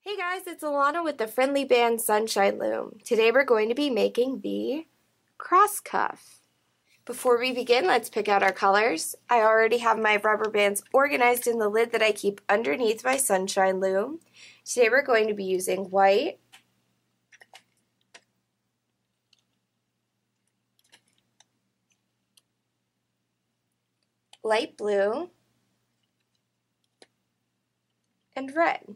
Hey guys, it's Alana with the FriendlyBands SunshineLoom. Today we're going to be making the cross cuff. Before we begin, let's pick out our colors. I already have my rubber bands organized in the lid that I keep underneath my SunshineLoom. Today we're going to be using white, light blue, and red.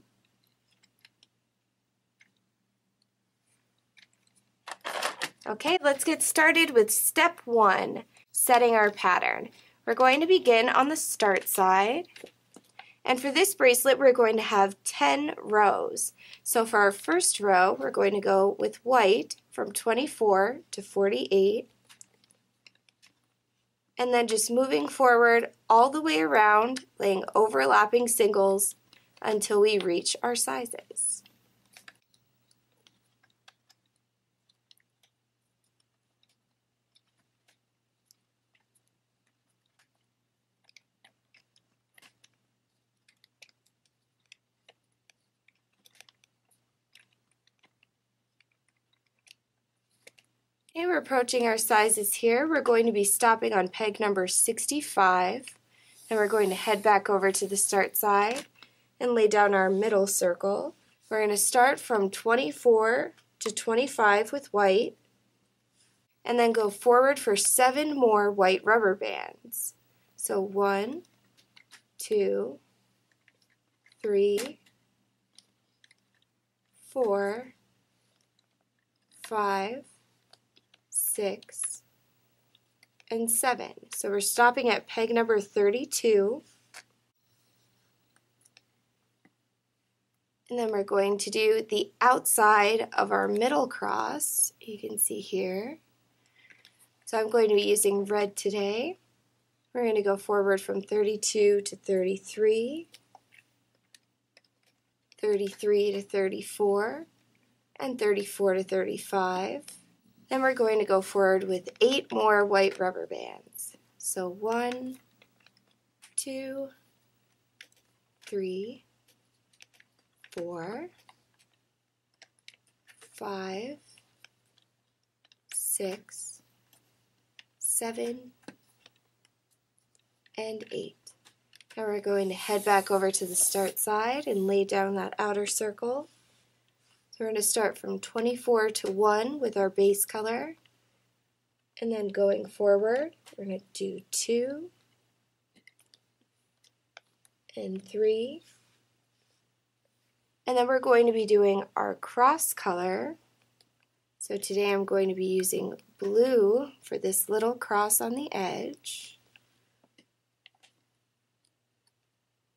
Okay, let's get started with step 1, setting our pattern. We're going to begin on the start side, and for this bracelet we're going to have 10 rows. So for our first row we're going to go with white from 24 to 48, and then just moving forward all the way around, laying overlapping singles until we reach our sizes. Okay, we're approaching our sizes here. We're going to be stopping on peg number 65, and we're going to head back over to the start side and lay down our middle circle. We're going to start from 24 to 25 with white, and then go forward for 7 more white rubber bands. So 1, 2, 3, 4, 5, 6, and 7. So we're stopping at peg number 32. And then we're going to do the outside of our middle cross, you can see here. So I'm going to be using red today. We're going to go forward from 32 to 33, 33 to 34, and 34 to 35. Then we're going to go forward with 8 more white rubber bands. So 1, 2, 3, 4, 5, 6, 7, and 8. Now we're going to head back over to the start side and lay down that outer circle. So we're going to start from 24 to 1 with our base color, and then going forward we're going to do 2 and 3, and then we're going to be doing our cross color. So today I'm going to be using blue for this little cross on the edge,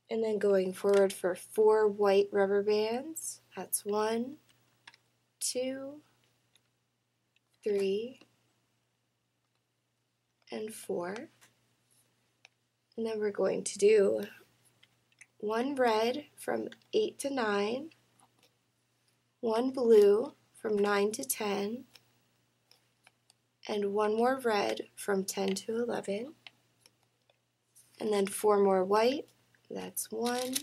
and then going forward for 4 white rubber bands. That's 1, 2, 3, and 4. And then we're going to do 1 red from 8 to 9, 1 blue from 9 to 10, and 1 more red from 10 to 11, and then 4 more white. That's 1,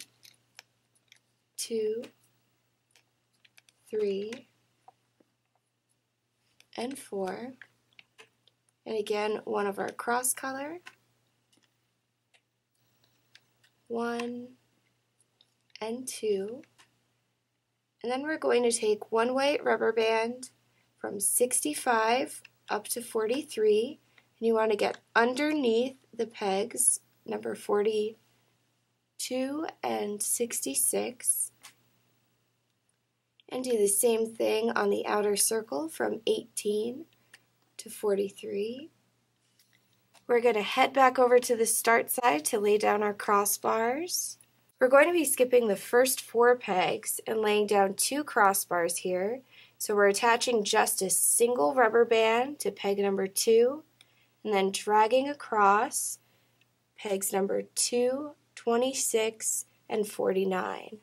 2, 3, and 4, and again 1 of our cross color, 1 and 2, and then we're going to take 1 white rubber band from 65 up to 43, and you want to get underneath the pegs number 42 and 66, and do the same thing on the outer circle from 18 to 43. We're going to head back over to the start side to lay down our crossbars. We're going to be skipping the first 4 pegs and laying down 2 crossbars here. So we're attaching just a single rubber band to peg number 2, and then dragging across pegs number 2, 26, and 49.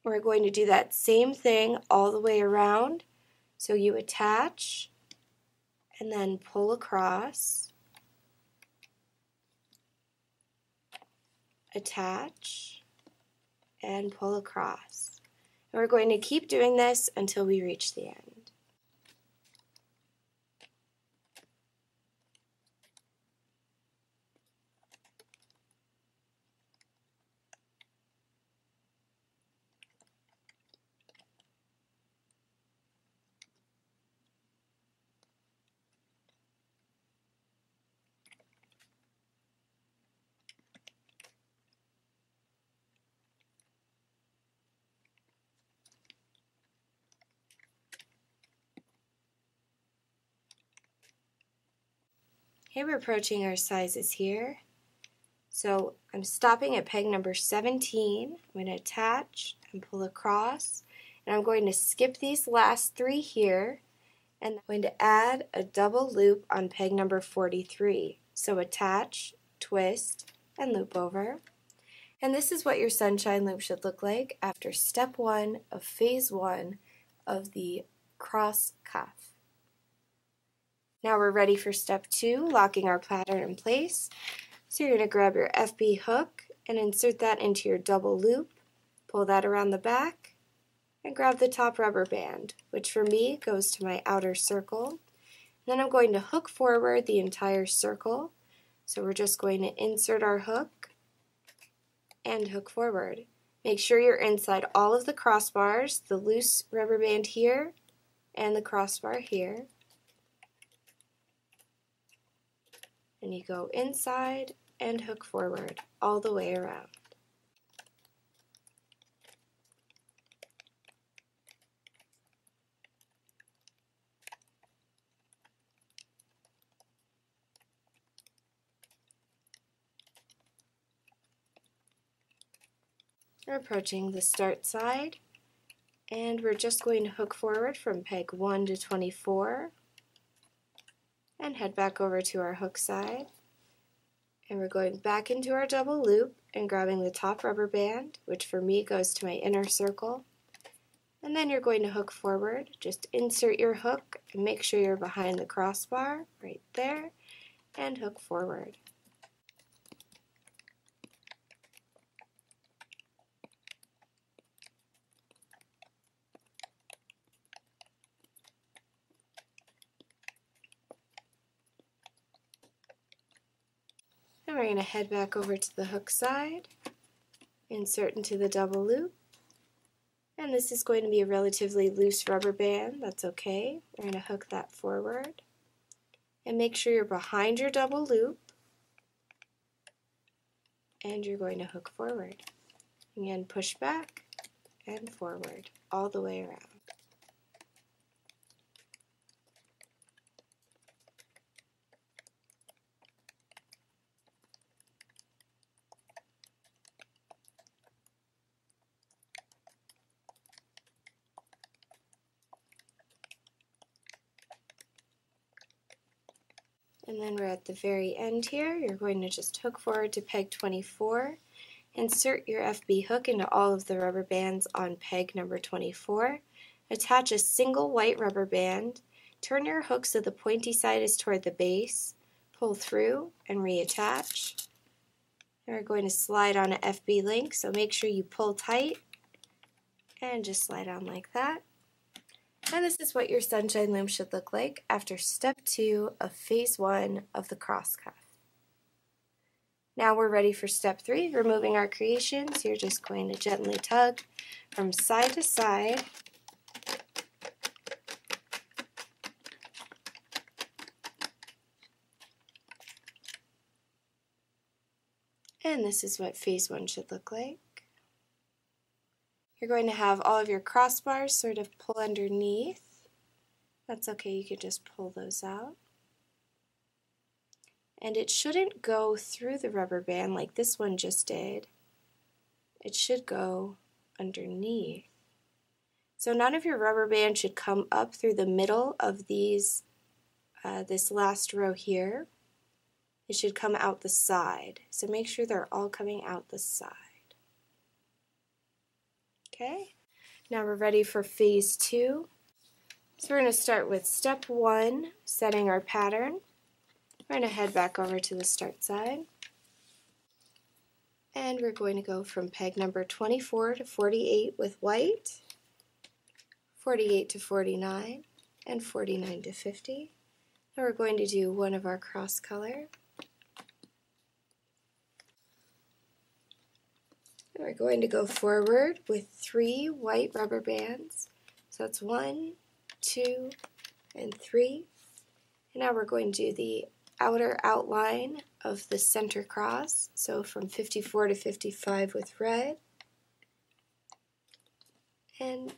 We're going to do that same thing all the way around. So you attach and then pull across, attach, and pull across. And we're going to keep doing this until we reach the end. Okay, we're approaching our sizes here. So I'm stopping at peg number 17. I'm going to attach and pull across, and I'm going to skip these last 3 here, and I'm going to add a double loop on peg number 43. So attach, twist, and loop over. And this is what your sunshine loom should look like after step 1 of phase 1 of the cross cuff. Now we're ready for step 2, locking our pattern in place. So you're going to grab your FB hook and insert that into your double loop, pull that around the back, and grab the top rubber band, which for me goes to my outer circle. Then I'm going to hook forward the entire circle. So we're just going to insert our hook and hook forward. Make sure you're inside all of the crossbars, the loose rubber band here and the crossbar here. And you go inside and hook forward all the way around. We're approaching the start side, and we're just going to hook forward from peg 1 to 24 and head back over to our hook side. And we're going back into our double loop and grabbing the top rubber band, which for me goes to my inner circle. And then you're going to hook forward. Just insert your hook and make sure you're behind the crossbar right there and hook forward. And we're going to head back over to the hook side, insert into the double loop, and this is going to be a relatively loose rubber band. That's okay. We're going to hook that forward and make sure you're behind your double loop, and you're going to hook forward. Again, push back and forward all the way around. And then we're at the very end here. You're going to just hook forward to peg 24, insert your FB hook into all of the rubber bands on peg number 24, attach a single white rubber band, turn your hook so the pointy side is toward the base, pull through and reattach. And we're going to slide on an FB link, so make sure you pull tight and just slide on like that. And this is what your sunshine loom should look like after step 2 of phase 1 of the cross cuff. Now we're ready for step 3, removing our creations. You're just going to gently tug from side to side. And this is what phase 1 should look like. You're going to have all of your crossbars sort of pull underneath. That's okay, you can just pull those out. And it shouldn't go through the rubber band like this one just did. It should go underneath. So none of your rubber band should come up through the middle of these, this last row here. It should come out the side. So make sure they're all coming out the side. Okay, now we're ready for phase 2. So we're going to start with step 1, setting our pattern. We're going to head back over to the start side. And we're going to go from peg number 24 to 48 with white, 48 to 49, and 49 to 50. And we're going to do one of our cross color. And we're going to go forward with 3 white rubber bands. So that's 1, 2, and 3. And now we're going to do the outer outline of the center cross, so from 54 to 55 with red, and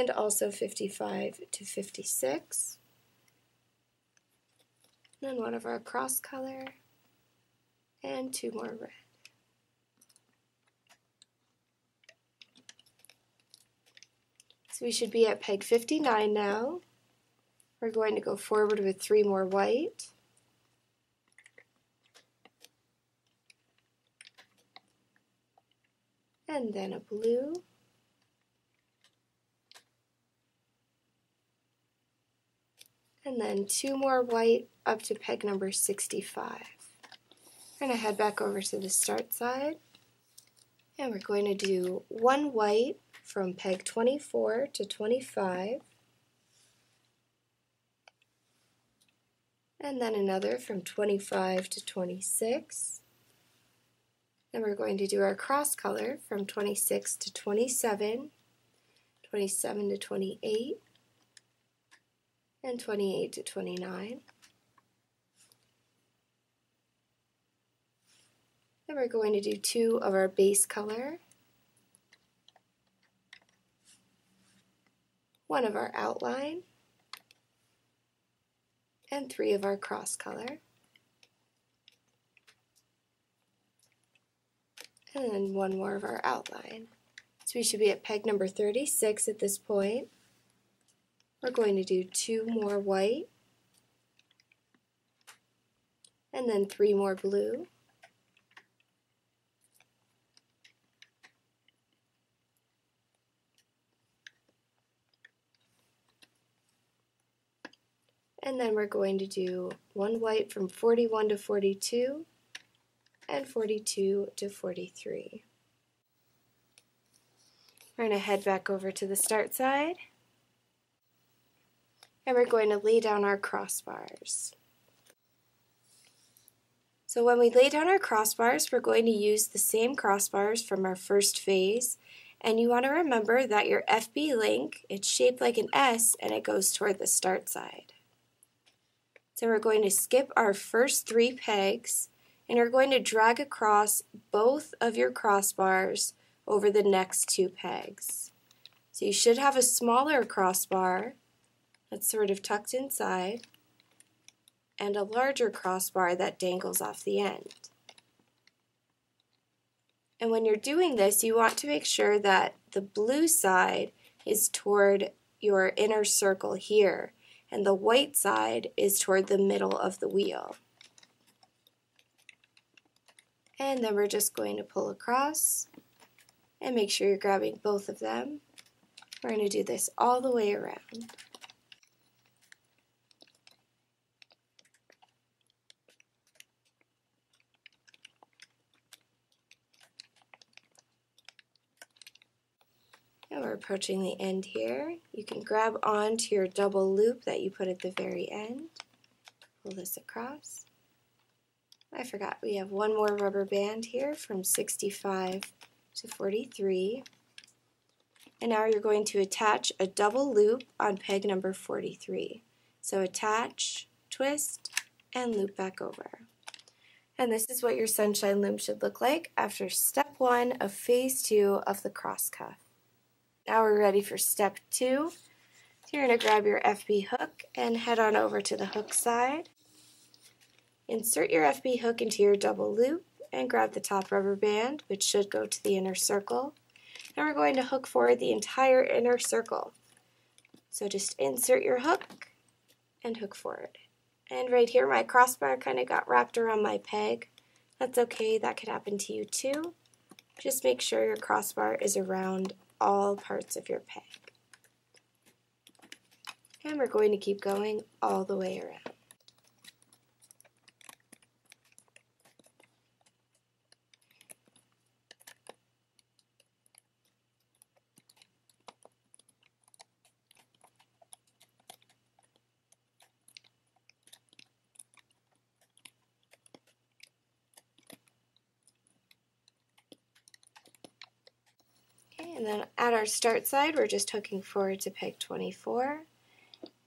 also 55 to 56. And then one of our cross color, and 2 more red. So we should be at peg 59 now. We're going to go forward with 3 more white, and then a blue, and then 2 more white up to peg number 65. We're going to head back over to the start side, and we're going to do 1 white from peg 24 to 25, and then another from 25 to 26. Then we're going to do our cross color from 26 to 27, 27 to 28, and 28 to 29. Then we're going to do 2 of our base color, 1 of our outline, and 3 of our cross color. And then 1 more of our outline. So we should be at peg number 36 at this point. We're going to do 2 more white, and then 3 more blue, and then we're going to do 1 white from 41 to 42, and 42 to 43. We're going to head back over to the start side, and we're going to lay down our crossbars. So when we lay down our crossbars, we're going to use the same crossbars from our first phase, and you want to remember that your FB link, it's shaped like an S and it goes toward the start side. So we're going to skip our first 3 pegs, and you're going to drag across both of your crossbars over the next 2 pegs. So you should have a smaller crossbar that's sort of tucked inside, and a larger crossbar that dangles off the end. And when you're doing this, you want to make sure that the blue side is toward your inner circle here, and the white side is toward the middle of the wheel. And then we're just going to pull across and make sure you're grabbing both of them. We're going to do this all the way around. And we're approaching the end here. You can grab onto your double loop that you put at the very end. Pull this across. I forgot we have 1 more rubber band here from 65 to 43. And now you're going to attach a double loop on peg number 43. So attach, twist, and loop back over. And this is what your sunshine loom should look like after step 1 of phase 2 of the cross cuff. Now we're ready for step 2. So you're going to grab your FB hook and head on over to the hook side. Insert your FB hook into your double loop and grab the top rubber band, which should go to the inner circle. And we're going to hook forward the entire inner circle. So just insert your hook and hook forward. And right here my crossbar kind of got wrapped around my peg. That's okay, that could happen to you too. Just make sure your crossbar is around all parts of your peg. And we're going to keep going all the way around. And then at our start side, we're just hooking forward to peg 24,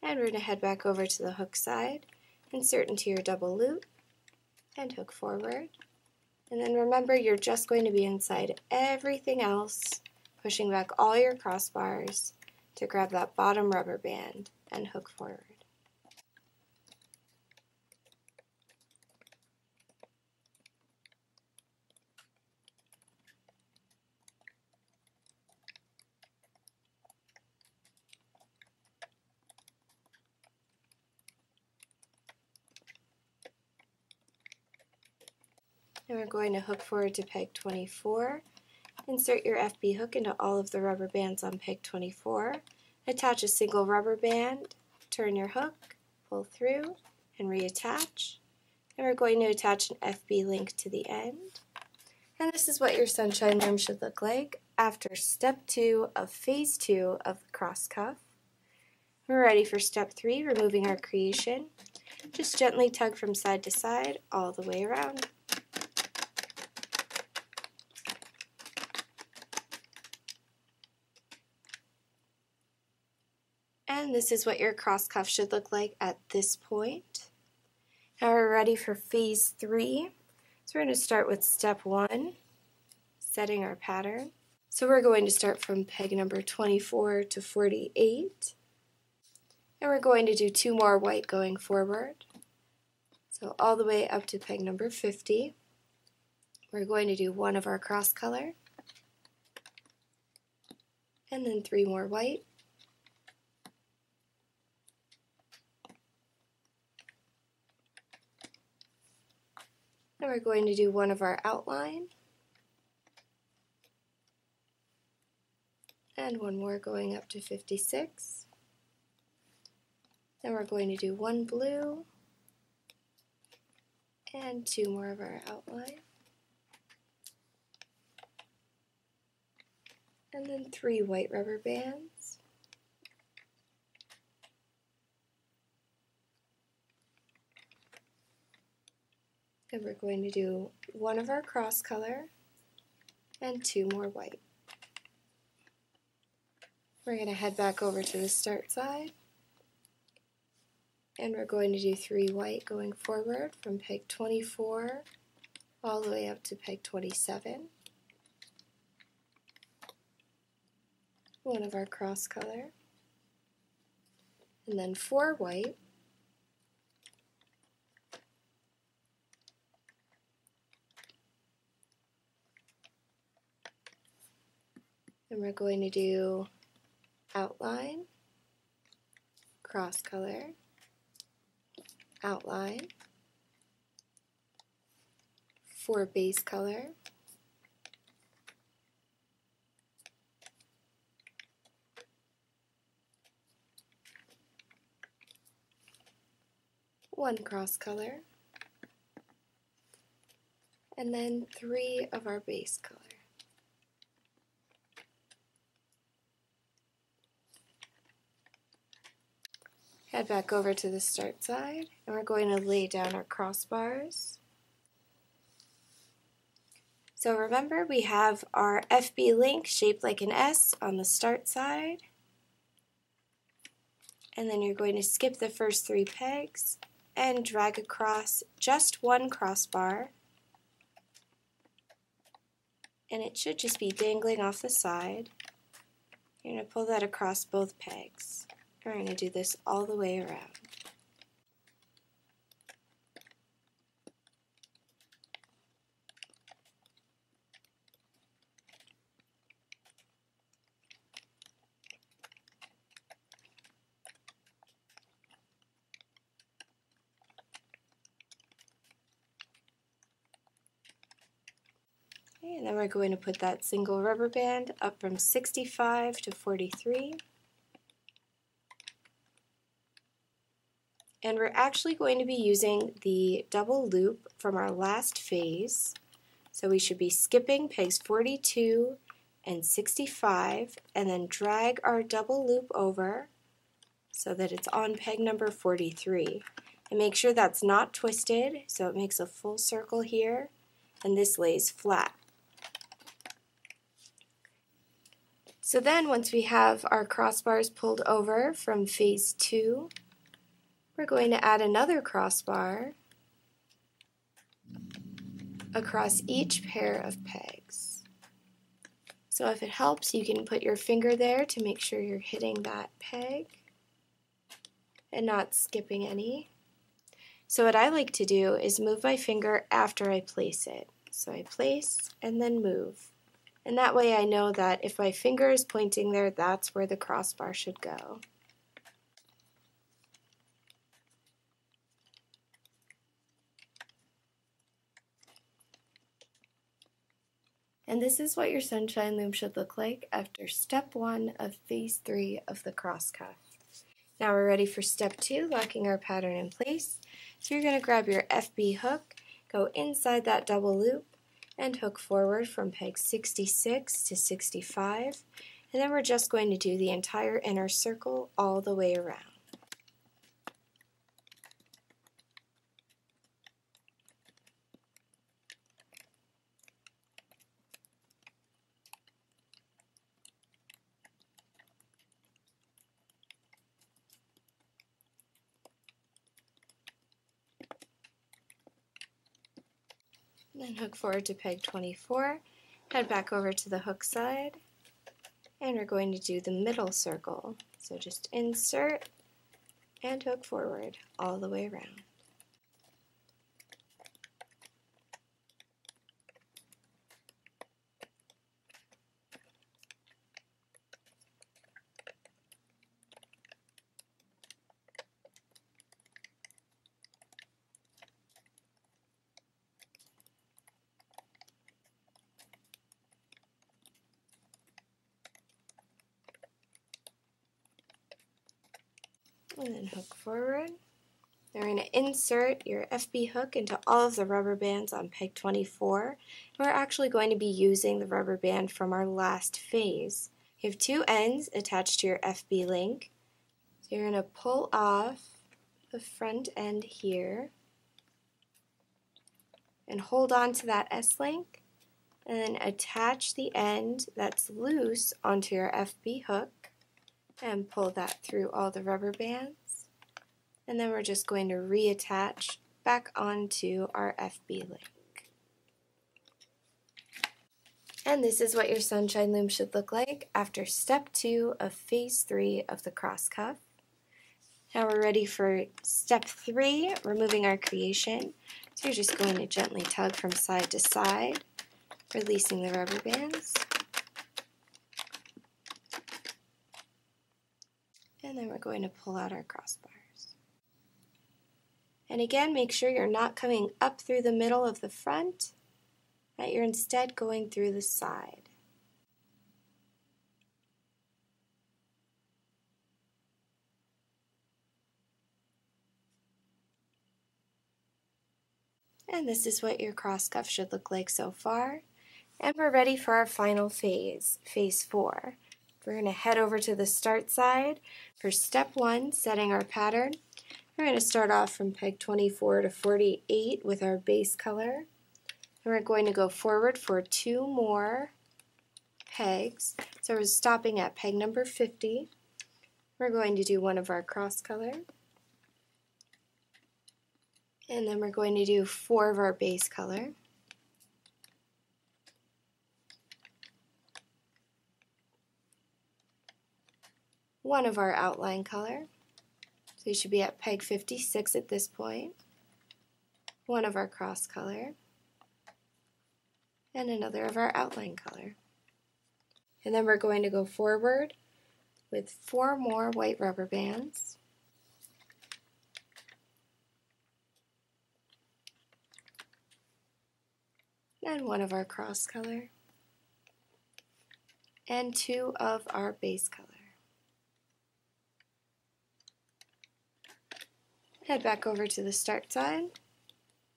and we're going to head back over to the hook side, insert into your double loop, and hook forward. And then remember, you're just going to be inside everything else, pushing back all your crossbars to grab that bottom rubber band and hook forward. And we're going to hook forward to peg 24. Insert your FB hook into all of the rubber bands on peg 24. Attach a single rubber band, turn your hook, pull through, and reattach. And we're going to attach an FB link to the end. And this is what your sunshine loom should look like after step 2 of phase 2 of the cross cuff. We're ready for step 3, removing our creation. Just gently tug from side to side all the way around. And this is what your cross cuff should look like at this point. Now we're ready for phase 3. So we're going to start with step 1, setting our pattern. So we're going to start from peg number 24 to 48. And we're going to do 2 more white going forward. So all the way up to peg number 50. We're going to do 1 of our cross color, and then 3 more white. And we're going to do 1 of our outline, and 1 more going up to 56. Then we're going to do 1 blue, and 2 more of our outline, and then 3 white rubber bands. And we're going to do 1 of our cross color and 2 more white. We're going to head back over to the start side, and we're going to do 3 white going forward from peg 24 all the way up to peg 27. 1 of our cross color, and then 4 white. And we're going to do outline, cross color, outline, 4 base color, one cross color, and then 3 of our base color. Head back over to the start side, and we're going to lay down our crossbars. So remember, we have our FB link shaped like an S on the start side, and then you're going to skip the first 3 pegs and drag across just 1 crossbar, and it should just be dangling off the side. You're going to pull that across both pegs. We're going to do this all the way around. Okay, and then we're going to put that single rubber band up from 65 to 43. And we're actually going to be using the double loop from our last phase. So we should be skipping pegs 42 and 65 and then drag our double loop over so that it's on peg number 43. And make sure that's not twisted so it makes a full circle here and this lays flat. So then once we have our crossbars pulled over from phase 2, we're going to add another crossbar across each pair of pegs. So if it helps, you can put your finger there to make sure you're hitting that peg and not skipping any. So what I like to do is move my finger after I place it. So I place and then move. And that way I know that if my finger is pointing there, that's where the crossbar should go. And this is what your sunshine loom should look like after step 1 of phase 3 of the cross cuff. Now we're ready for step 2, locking our pattern in place. So you're going to grab your FB hook, go inside that double loop, and hook forward from peg 66 to 65, and then we're just going to do the entire inner circle all the way around. And then hook forward to peg 24, head back over to the hook side, and we're going to do the middle circle. So just insert and hook forward all the way around. And then hook forward. Now we're going to insert your FB hook into all of the rubber bands on peg 24. We're actually going to be using the rubber band from our last phase. You have 2 ends attached to your FB link. So you're going to pull off the front end here and hold on to that S-link, and then attach the end that's loose onto your FB hook and pull that through all the rubber bands, and then we're just going to reattach back onto our FB link. And this is what your sunshine loom should look like after step 2 of phase 3 of the cross cuff. Now we're ready for step 3, removing our creation. So you're just going to gently tug from side to side, releasing the rubber bands. And then we're going to pull out our crossbars. And again, make sure you're not coming up through the middle of the front, that you're instead going through the side. And this is what your cross cuff should look like so far. And we're ready for our final phase, phase 4. We're going to head over to the start side for step 1, setting our pattern. We're going to start off from peg 24 to 48 with our base color. And we're going to go forward for 2 more pegs. So we're stopping at peg number 50. We're going to do one of our cross color. And then we're going to do 4 of our base color. One of our outline color. So you should be at peg 56 at this point. One of our cross color. And another of our outline color. And then we're going to go forward with 4 more white rubber bands. And one of our cross color. And 2 of our base color. Head back over to the start side.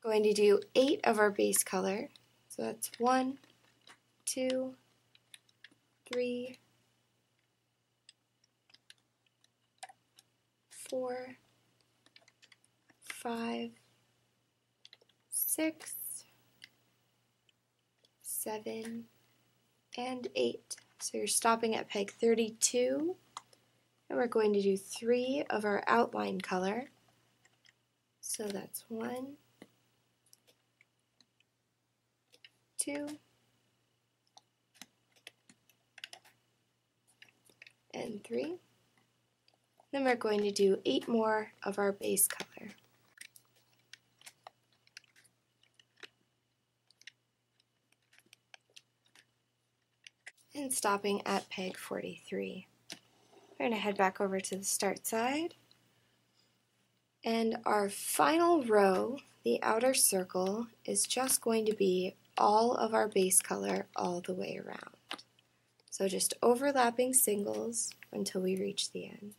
Going to do 8 of our base color. So that's 1, 2, 3, 4, 5, 6, 7, and 8. So you're stopping at peg 32, and we're going to do 3 of our outline color. So that's 1, 2, and 3. Then we're going to do 8 more of our base color. And stopping at peg 43. We're going to head back over to the start side. And our final row, the outer circle, is just going to be all of our base color all the way around. So just overlapping singles until we reach the end.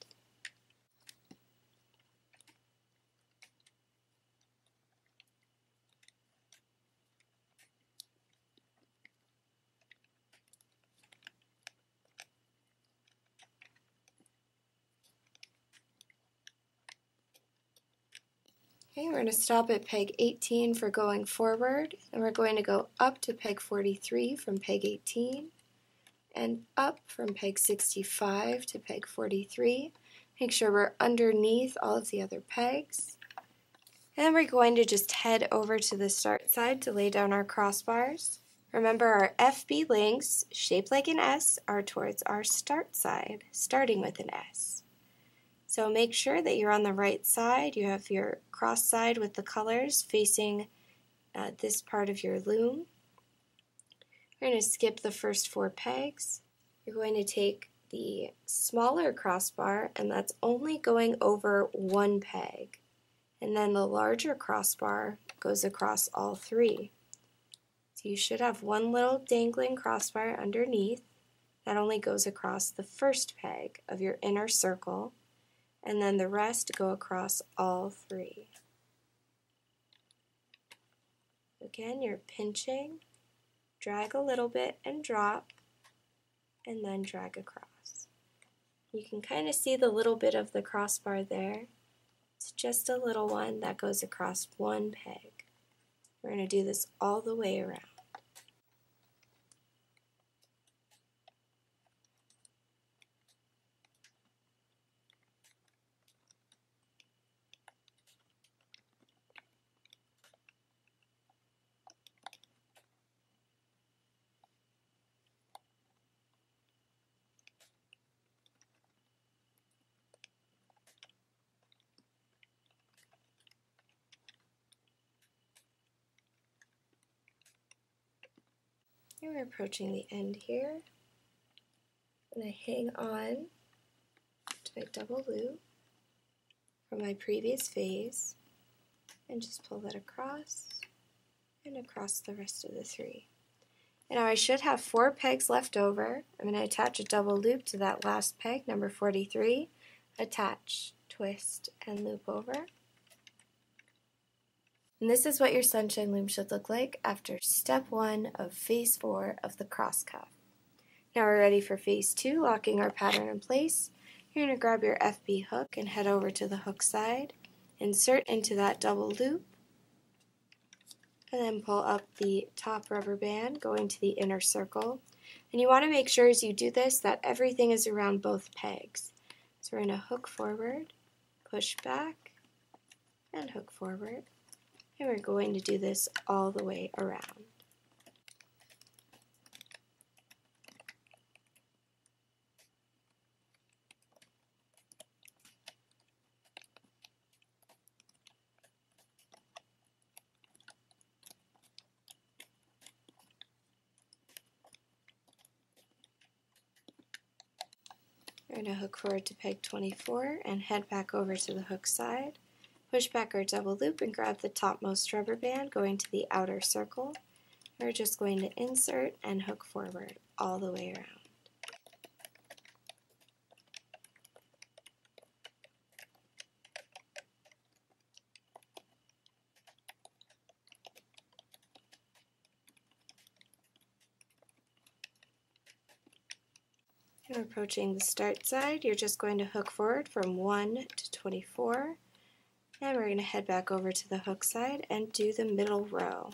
Okay, we're going to stop at peg 18 for going forward, and we're going to go up to peg 43 from peg 18, and up from peg 65 to peg 43. Make sure we're underneath all of the other pegs. And then we're going to just head over to the start side to lay down our crossbars. Remember, our FB links, shaped like an S, are towards our start side, starting with an S. So make sure that you're on the right side. You have your cross side with the colors facing this part of your loom. We're going to skip the first 4 pegs. You're going to take the smaller crossbar, and that's only going over 1 peg. And then the larger crossbar goes across all 3. So you should have 1 little dangling crossbar underneath that only goes across the first peg of your inner circle, and then the rest go across all 3. Again, you're pinching, drag a little bit and drop, and then drag across. You can kind of see the little bit of the crossbar there. It's just a little one that goes across 1 peg. We're going to do this all the way around. And we're approaching the end here. I'm going to hang on to my double loop from my previous phase and just pull that across and across the rest of the 3. And now I should have 4 pegs left over. I'm going to attach a double loop to that last peg, number 43, attach, twist, and loop over. And this is what your sunshine loom should look like after step 1 of phase 4 of the cross cuff. Now we're ready for phase 2, locking our pattern in place. You're going to grab your FB hook and head over to the hook side, insert into that double loop, and then pull up the top rubber band going to the inner circle. And you want to make sure as you do this that everything is around both pegs. So we're going to hook forward, push back, and hook forward. And we're going to do this all the way around. We're going to hook forward to peg 24 and head back over to the hook side. Push back our double loop and grab the topmost rubber band going to the outer circle. We're just going to insert and hook forward all the way around. And approaching the start side, you're just going to hook forward from 1 to 24. And we're going to head back over to the hook side and do the middle row.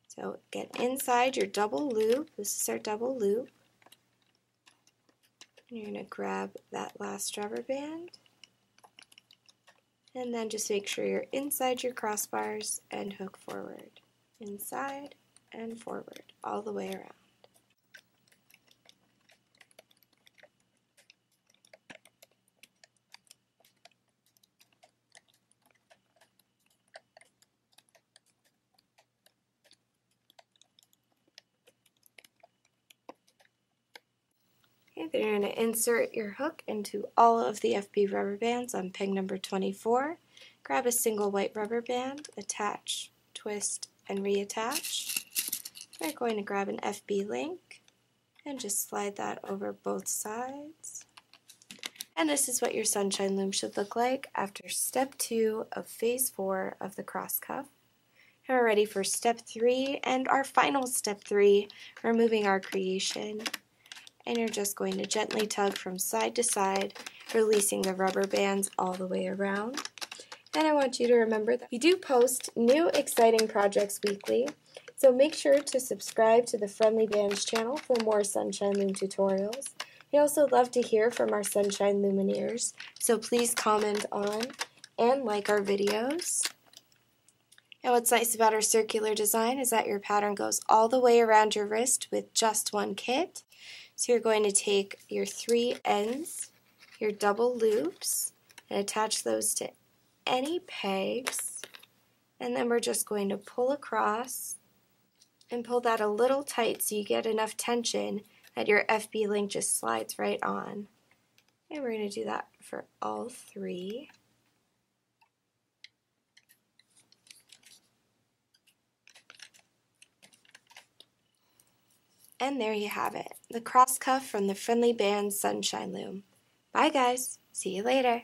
So get inside your double loop. This is our double loop. You're going to grab that last rubber band, and then just make sure you're inside your crossbars and hook forward. Inside and forward, all the way around. Okay, then you're going to insert your hook into all of the FB rubber bands on peg number 24. Grab a single white rubber band, attach, twist, and reattach. We're going to grab an FB link and just slide that over both sides. And this is what your sunshine loom should look like after step 2 of phase 4 of the cross cuff. And we're ready for step 3 and our final step 3, removing our creation. And you're just going to gently tug from side to side, releasing the rubber bands all the way around. And I want you to remember that we do post new exciting projects weekly, so make sure to subscribe to the Friendly Bands channel for more Sunshine Loom tutorials. We also love to hear from our Sunshine Lumineers, so please comment on and like our videos. And what's nice about our circular design is that your pattern goes all the way around your wrist with just one kit. So you're going to take your 3 ends, your double loops, and attach those to any pegs, and then we're just going to pull across and pull that a little tight so you get enough tension that your FB link just slides right on. And we're going to do that for all 3. And there you have it, the cross cuff from the Friendly Bands Sunshine Loom. Bye guys, see you later.